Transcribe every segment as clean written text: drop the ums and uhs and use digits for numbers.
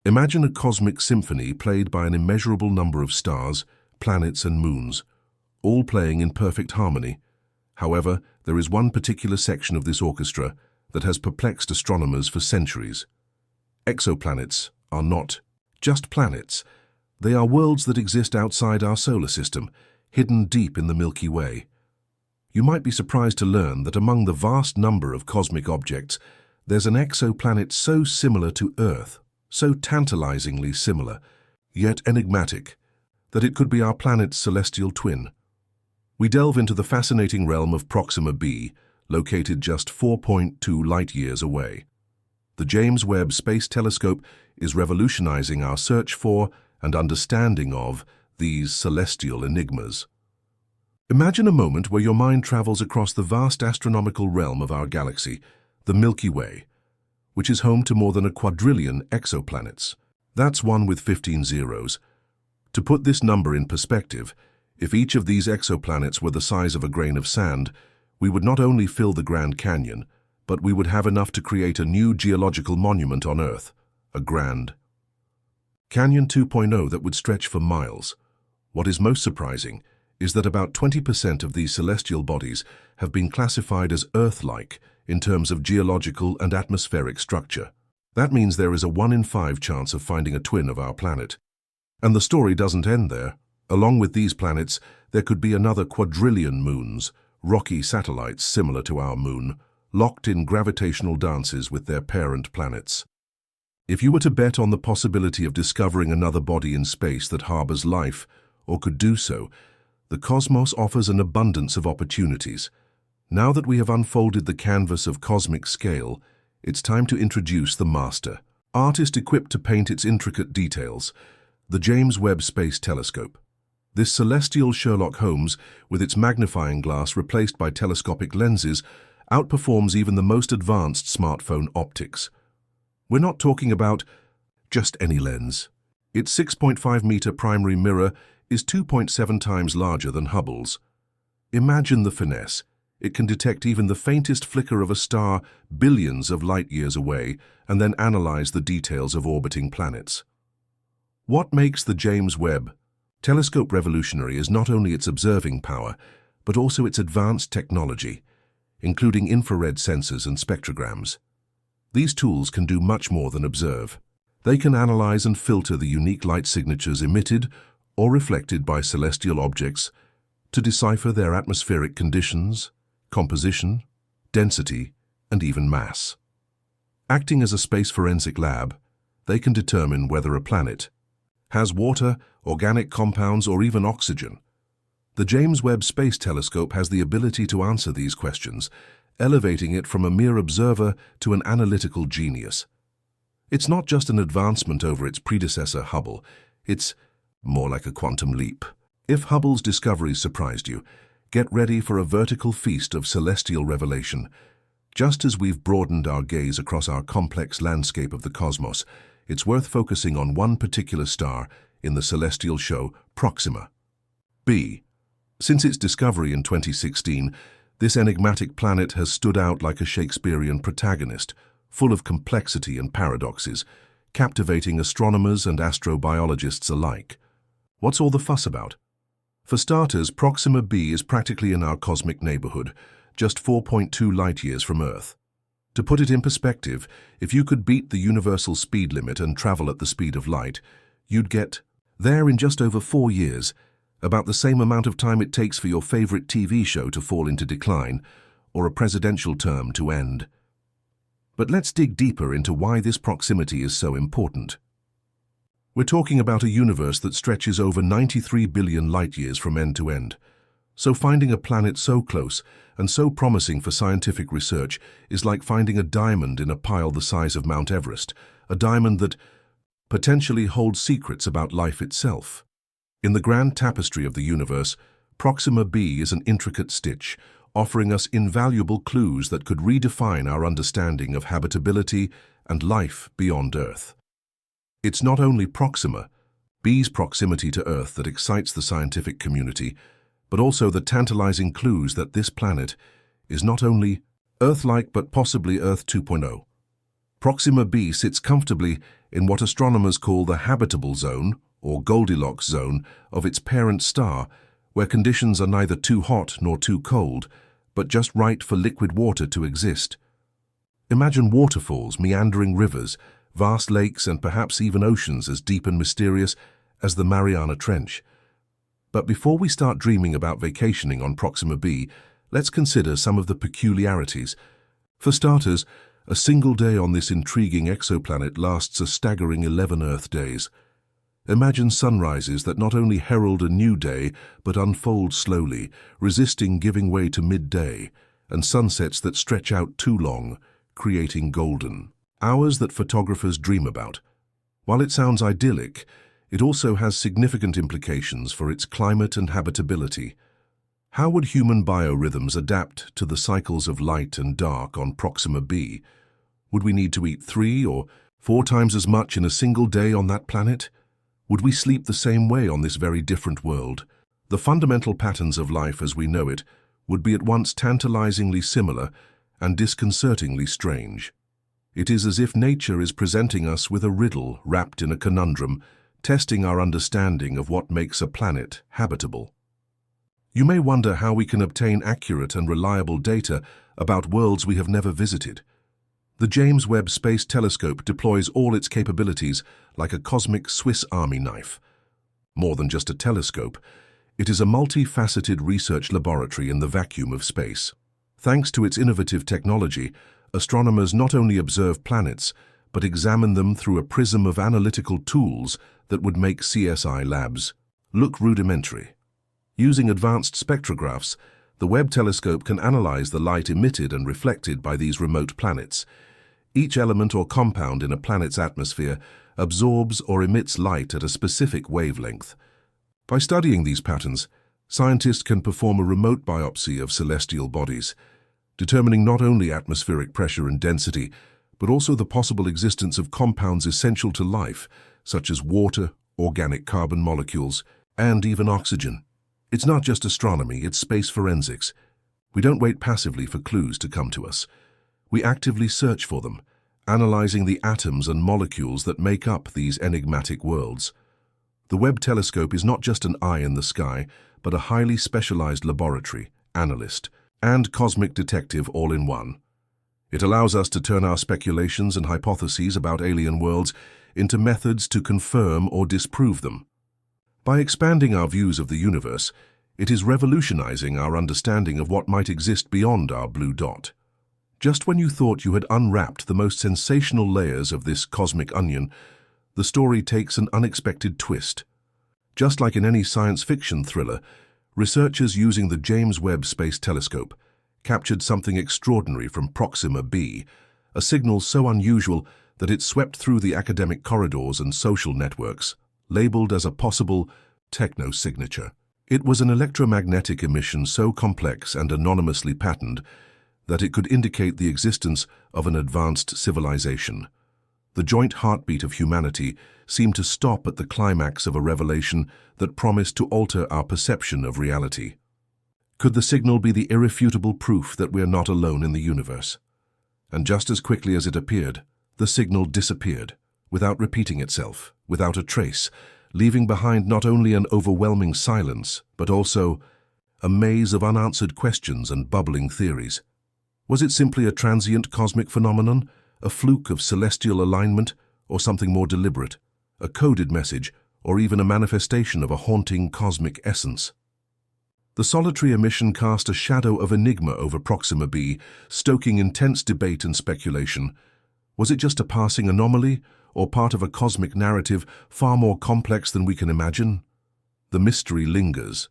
Imagine a cosmic symphony played by an immeasurable number of stars, planets and moons, all playing in perfect harmony. However, there is one particular section of this orchestra that has perplexed astronomers for centuries. Exoplanets are not just planets. They are worlds that exist outside our solar system, hidden deep in the Milky Way. You might be surprised to learn that among the vast number of cosmic objects, there's an exoplanet so similar to Earth, so tantalizingly similar, yet enigmatic, that it could be our planet's celestial twin. We delve into the fascinating realm of Proxima b, located just 4.2 light-years away. The James Webb Space Telescope is revolutionizing our search for and understanding of these celestial enigmas. Imagine a moment where your mind travels across the vast astronomical realm of our galaxy, the Milky Way, which is home to more than a quadrillion exoplanets. That's one with 15 zeros. To put this number in perspective, if each of these exoplanets were the size of a grain of sand, we would not only fill the Grand Canyon, but we would have enough to create a new geological monument on Earth, a Grand Canyon 2.0 that would stretch for miles. What is most surprising is that about 20% of these celestial bodies have been classified as Earth-like in terms of geological and atmospheric structure. That means there is a 1 in 5 chance of finding a twin of our planet. And the story doesn't end there. Along with these planets, there could be another quadrillion moons, rocky satellites similar to our moon, locked in gravitational dances with their parent planets. If you were to bet on the possibility of discovering another body in space that harbors life, or could do so, the cosmos offers an abundance of opportunities. Now that we have unfolded the canvas of cosmic scale, it's time to introduce the master, artist equipped to paint its intricate details, the James Webb Space Telescope. This celestial Sherlock Holmes, with its magnifying glass replaced by telescopic lenses, outperforms even the most advanced smartphone optics. We're not talking about just any lens. Its 6.5-meter primary mirror is 2.7 times larger than Hubble's. Imagine the finesse. It can detect even the faintest flicker of a star billions of light-years away and then analyze the details of orbiting planets. What makes the James Webb Telescope revolutionary is not only its observing power, but also its advanced technology, including infrared sensors and spectrograms. These tools can do much more than observe. They can analyze and filter the unique light signatures emitted or reflected by celestial objects to decipher their atmospheric conditions, composition, density, and even mass. Acting as a space forensic lab, they can determine whether a planet has water, organic compounds, or even oxygen. The James Webb Space Telescope has the ability to answer these questions, elevating it from a mere observer to an analytical genius. It's not just an advancement over its predecessor Hubble, it's more like a quantum leap. If Hubble's discoveries surprised you, get ready for a vertical feast of celestial revelation. Just as we've broadened our gaze across our complex landscape of the cosmos, it's worth focusing on one particular star in the celestial show, Proxima b. Since its discovery in 2016, this enigmatic planet has stood out like a Shakespearean protagonist, full of complexity and paradoxes, captivating astronomers and astrobiologists alike. What's all the fuss about? For starters, Proxima b is practically in our cosmic neighborhood, just 4.2 light-years from Earth. To put it in perspective, if you could beat the universal speed limit and travel at the speed of light, you'd get there in just over 4 years, about the same amount of time it takes for your favorite TV show to fall into decline or a presidential term to end. But let's dig deeper into why this proximity is so important. We're talking about a universe that stretches over 93 billion light-years from end to end. So finding a planet so close and so promising for scientific research is like finding a diamond in a pile the size of Mount Everest, a diamond that potentially holds secrets about life itself. In the grand tapestry of the universe, Proxima b is an intricate stitch, offering us invaluable clues that could redefine our understanding of habitability and life beyond Earth. It's not only Proxima b's proximity to Earth that excites the scientific community, but also the tantalizing clues that this planet is not only Earth-like but possibly Earth 2.0. Proxima b sits comfortably in what astronomers call the habitable zone, or Goldilocks zone, of its parent star, where conditions are neither too hot nor too cold, but just right for liquid water to exist. Imagine waterfalls, meandering rivers, vast lakes, and perhaps even oceans as deep and mysterious as the Mariana Trench. But before we start dreaming about vacationing on Proxima b, let's consider some of the peculiarities. For starters, a single day on this intriguing exoplanet lasts a staggering 11 Earth days. Imagine sunrises that not only herald a new day, but unfold slowly, resisting giving way to midday, and sunsets that stretch out too long, creating golden hours that photographers dream about. While it sounds idyllic, it also has significant implications for its climate and habitability. How would human biorhythms adapt to the cycles of light and dark on Proxima b? Would we need to eat 3 or 4 times as much in a single day on that planet? Would we sleep the same way on this very different world? The fundamental patterns of life as we know it would be at once tantalizingly similar and disconcertingly strange. It is as if nature is presenting us with a riddle wrapped in a conundrum, testing our understanding of what makes a planet habitable. You may wonder how we can obtain accurate and reliable data about worlds we have never visited. The James Webb Space Telescope deploys all its capabilities like a cosmic Swiss Army knife. More than just a telescope, it is a multifaceted research laboratory in the vacuum of space. Thanks to its innovative technology, astronomers not only observe planets, but examine them through a prism of analytical tools that would make CSI labs look rudimentary. Using advanced spectrographs, the Webb telescope can analyze the light emitted and reflected by these remote planets. Each element or compound in a planet's atmosphere absorbs or emits light at a specific wavelength. By studying these patterns, scientists can perform a remote biopsy of celestial bodies, determining not only atmospheric pressure and density, but also the possible existence of compounds essential to life, such as water, organic carbon molecules, and even oxygen. It's not just astronomy, it's space forensics. We don't wait passively for clues to come to us. We actively search for them, analyzing the atoms and molecules that make up these enigmatic worlds. The Webb telescope is not just an eye in the sky, but a highly specialized laboratory, analyst, and cosmic detective all in one. It allows us to turn our speculations and hypotheses about alien worlds into methods to confirm or disprove them. By expanding our views of the universe, it is revolutionizing our understanding of what might exist beyond our blue dot. Just when you thought you had unwrapped the most sensational layers of this cosmic onion, the story takes an unexpected twist. Just like in any science fiction thriller, researchers using the James Webb Space Telescope captured something extraordinary from Proxima b, a signal so unusual that it swept through the academic corridors and social networks, labeled as a possible techno-signature. It was an electromagnetic emission so complex and anonymously patterned that it could indicate the existence of an advanced civilization. The joint heartbeat of humanity seemed to stop at the climax of a revelation that promised to alter our perception of reality. Could the signal be the irrefutable proof that we're not alone in the universe? And just as quickly as it appeared, the signal disappeared, without repeating itself, without a trace, leaving behind not only an overwhelming silence, but also a maze of unanswered questions and bubbling theories. Was it simply a transient cosmic phenomenon, a fluke of celestial alignment, or something more deliberate, a coded message, or even a manifestation of a haunting cosmic essence? The solitary emission cast a shadow of enigma over Proxima b, stoking intense debate and speculation. Was it just a passing anomaly, or part of a cosmic narrative far more complex than we can imagine? The mystery lingers.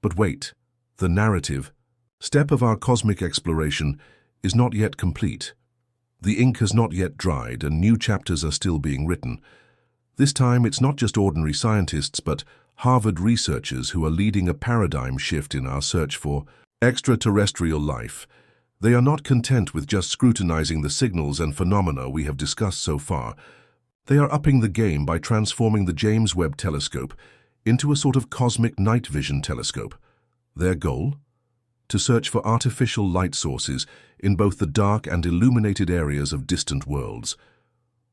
But wait, the narrative, step of our cosmic exploration, is not yet complete. The ink has not yet dried and new chapters are still being written. This time it's not just ordinary scientists but Harvard researchers who are leading a paradigm shift in our search for extraterrestrial life. They are not content with just scrutinizing the signals and phenomena we have discussed so far. They are upping the game by transforming the James Webb Telescope into a sort of cosmic night vision telescope. Their goal? to search for artificial light sources in both the dark and illuminated areas of distant worlds.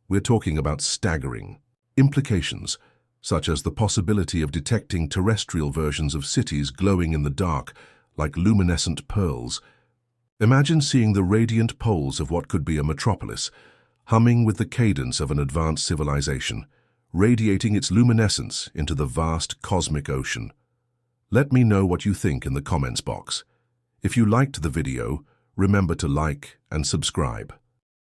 We're talking about staggering implications, such as the possibility of detecting terrestrial versions of cities glowing in the dark like luminescent pearls. Imagine seeing the radiant poles of what could be a metropolis, humming with the cadence of an advanced civilization, radiating its luminescence into the vast cosmic ocean. Let me know what you think in the comments box. If you liked the video, remember to like and subscribe.